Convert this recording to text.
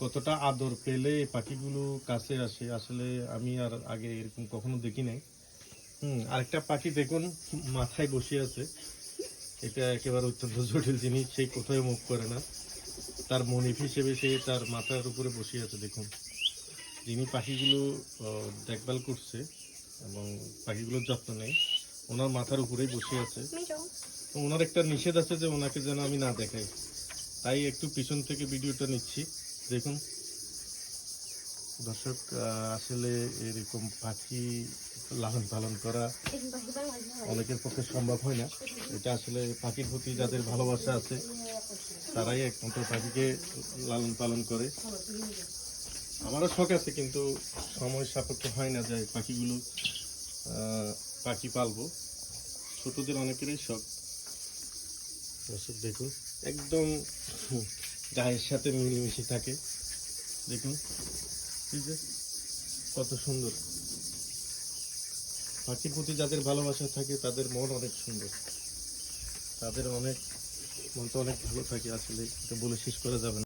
কতটা আদর পেলে এই পাখিগুলো কাছে আসে আসলে আমি আর আগে এরকম কখনো দেখি নাই। আরেকটা পাখি দেখুন মাথায় বসে আছে, এটা একেবারে অত্যন্ত জটিল জিনিস, সে কোথাও মুভ করে না, তার মনিব হিসেবে সে তার মাথার উপরে বসে আছে। দেখুন যিনি পাখিগুলো দেখভাল করছে এবং পাখিগুলোর যত্ন নেয় ওনার মাথার উপরেই বসে আছে। তো ওনার একটা নিষেধ আছে যে ওনাকে যেন আমি না দেখাই, তাই একটু পিছন থেকে ভিডিওটা নিচ্ছি। দেখুন দর্শক, আসলে এরকম পাখি লালন পালন করা অনেকের পক্ষে সম্ভব হয় না। এটা আসলে পাখির প্রতি যাদের ভালোবাসা আছে তারাই একমাত্র পাখিকে লালন পালন করে। আমারও শখ আছে কিন্তু সময় সাপেক্ষ হয় না যে পাখিগুলো পাখি পালবো। ছোটদের অনেকেরই শখ। দর্শক দেখুন একদম গায়ের সাথে মিলেমিশে থাকে। দেখুন এই যে কত সুন্দর। পাখির প্রতি যাদের ভালোবাসা থাকে তাদের মন অনেক সুন্দর, তাদের মনটা অনেক ভালো থাকে। আসলে এটা বলে শেষ করা যাবে না।